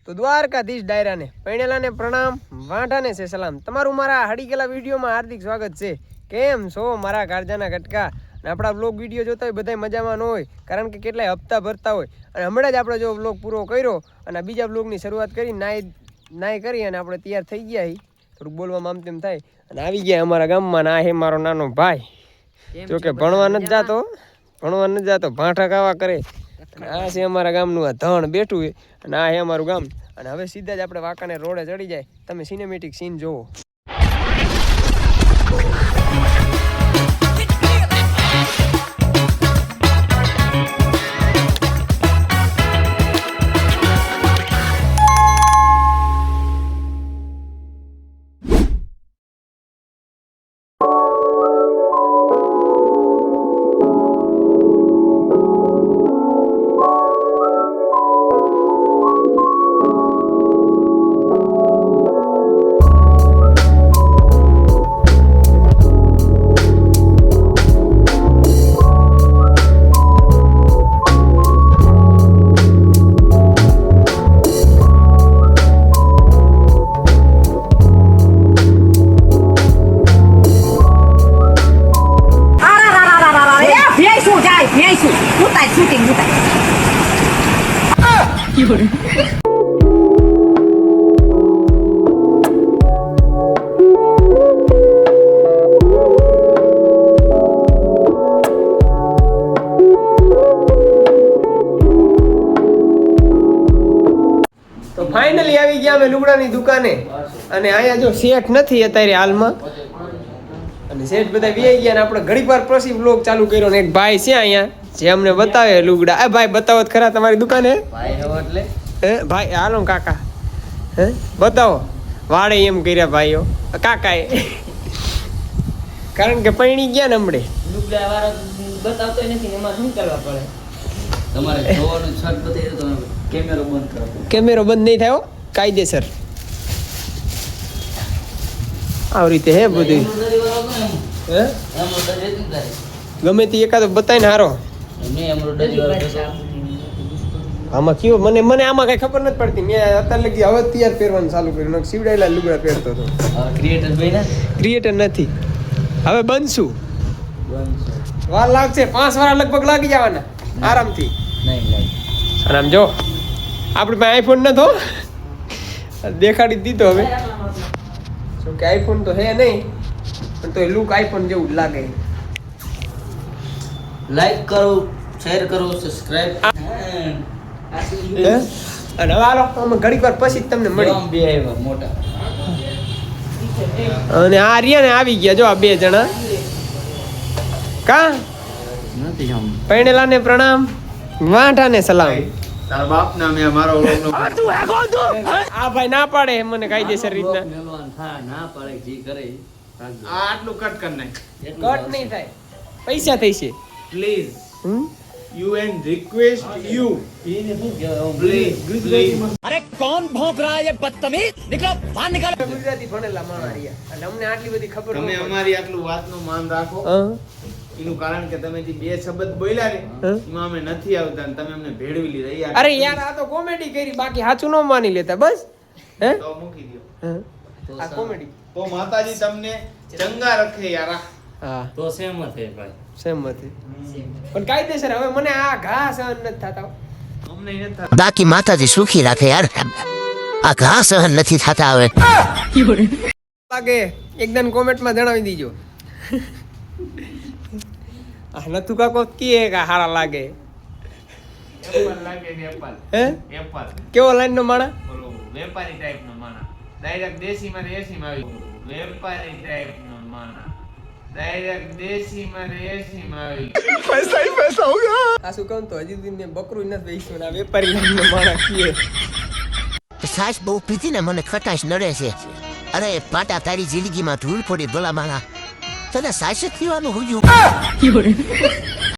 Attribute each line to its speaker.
Speaker 1: તો દ્વારકાધીશ ડાયરાને પૈણેલાને પ્રણામ, વાંઢાને છે સલામ. તમારું મારા હડીકેલા વિડીયોમાં હાર્દિક સ્વાગત છે. કેમ છો મારા કાળજાના કટકા? અને આપણા બ્લોગ વિડીયો જોતા હોય બધા મજામાં ન હોય, કારણ કે કેટલાય હપ્તા ભરતા હોય. અને હમણાં જ આપણે જો બ્લોગ પૂરો કર્યો અને બીજા બ્લોગની શરૂઆત કરી નાય કરી અને આપણે તૈયાર થઈ ગયા. થોડુંક બોલવામાં આમ તેમ થાય અને આવી ગયા અમારા ગામમાં. આ હે મારો નાનો ભાઈ, જો કે ભણવા નથી જાતો, ભાંઠા ખાવા કરે. આ છે અમારા ગામનું આ ધણ બેઠું છે અને આ છે અમારું ગામ. અને હવે સીધા જ આપણે વાંકાને રોડે ચડી જાય. તમે સિનેમેટિક સીન જોવો. તો ફાઇનલી આવી ગયા અમે લુગડાની દુકાને. અને અહીંયા જો શેઠ નથી અત્યારે હાલમાં, અને શેઠ બધા વી ગયા. ને આપણે ઘણી વાર પછી વ્લોગ ચાલુ કર્યો ને એક ભાઈ છે અહીંયા જે અમને બતાવે લુગડા. એ ભાઈ બતાવો ખરા તમારી દુકાને. ભાઈ હાલો કાકા, હે બતાવો. વાળે એમ કર્યા ભાઈઓ કાકાએ, કારણ કે પૈણી ગયા ને હમણે.
Speaker 2: લુગડા વાળા બતાવતો નથી, એમાં શું કરવા પડે? તમારે જોવાનું છત બતાવી દો, કેમેરો બંધ કરો.
Speaker 1: કેમેરો બંધ નહીં થયો કાયદેસર. આવી રીતે હે બધું. ગમે તે એકાદો બતાવીને હારો. આમાં કયો મને આમાં કઈ ખબર નથી પડતી. મેં અત્યારે લગી હવે તૈયાર પહેરવાનું ચાલુ કર્યું. સીવડાયેલા લુગડા પહેરતો હતો. ક્રિએટર નથી, હવે બનશું. વાર લાગશે, 5 વાર લગભગ લાગી જવાના આરામથી. અને આમ જો આપણે પાસે આઈફોન નતો, દેખાડી દીધો. હવે શું કે આઈફોન તો હે નહીં, પણ તો એ લુક આઈફોન જેવું જ લાગે.
Speaker 2: લાઈક કરો, શેર કરો, સબસ્ક્રાઇબ.
Speaker 1: અને હવે આલો અમે ઘડીક વાર પછી જ તમને મળી.
Speaker 2: બે આવ્યા મોટા.
Speaker 1: અને આ રહ્યા ને આવી ગયા જો આ 2 જણા. કા
Speaker 2: નથી આમ
Speaker 1: પૈણેલાને પ્રણામ, વાંઢાને સલામ.
Speaker 3: તારા બાપ ના મે મારો વ્લોગ નો
Speaker 1: આ ભાઈ ના પાડે મને કાયદેસર રીતના.
Speaker 2: મેલવાન થા ના પાડે જી કરે.
Speaker 3: આ આટલું કટ કર નાખ.
Speaker 1: કટ નહીં થાય, પૈસા થઈ છે.
Speaker 3: Please you and request you
Speaker 2: એને શું કહેવાય?
Speaker 3: પ્લીઝ
Speaker 2: અરે કોણ ભોંક રહા હે બદતમીઝ? નિકલો બહાર નિકલ.
Speaker 1: ગુજરાતી ભણેલા માણસ રહ્યા અને અમને આટલી બધી ખબર
Speaker 3: તમે અમારી આટલું વાતનું માન રાખો. એનું કારણ કે તમે જે 2 શબ્દ બોલ્યા ને એમાં અમે નથી આવતા અને તમે અમને ભેળવી લીધા યાર.
Speaker 1: અરે યાર આ તો કોમેડી કરી, બાકી સાચું ન માની લેતા બસ. હે
Speaker 3: તો મૂકી દો.
Speaker 1: આ કોમેડી.
Speaker 3: તો માતાજી તમને ચંગા રખે યાર.
Speaker 1: હા
Speaker 2: તો સહેમત હે ભાઈ,
Speaker 1: સહેમત. પણ કાયદેસર હવે મને આ ઘા સહન નથી થતા.
Speaker 3: અમને નથી
Speaker 4: બાકી માતાજી સુખી રાખે યાર. આ ઘા સહન નથી થતા હવે.
Speaker 1: લાગે એકદમ કોમેન્ટમાં જણાવી દીજો. આ નથુ કાકો કીએ કે હારા લાગે.
Speaker 3: એપલ લાગે ને એપલ.
Speaker 1: હે
Speaker 3: એપલ
Speaker 1: કેવો લાઈન નો માણા?
Speaker 3: બોલો વેપારી ટાઈપ નો માણા. ડાયરેક્ટ દેશી માં એસી માં આવી. વેપારી ટાઈપ નો માણા. ડાયરેક્ટ દેશી માં એસી માં આવી.
Speaker 1: પૈસા હો ગયા. આ શું કહું તો હજી સુધી મેં બકરું નથી વેચ્યું ને આ વેપારી લાઈન નો માણા કીએ.
Speaker 4: સાસ બહુ પીધી ને મને ખટાશ નડે છે. અરે પાટા તારી જિંદગીમાં ધૂળ પડી ભલા મારા. તને સાસ જ પીવાનું હોય.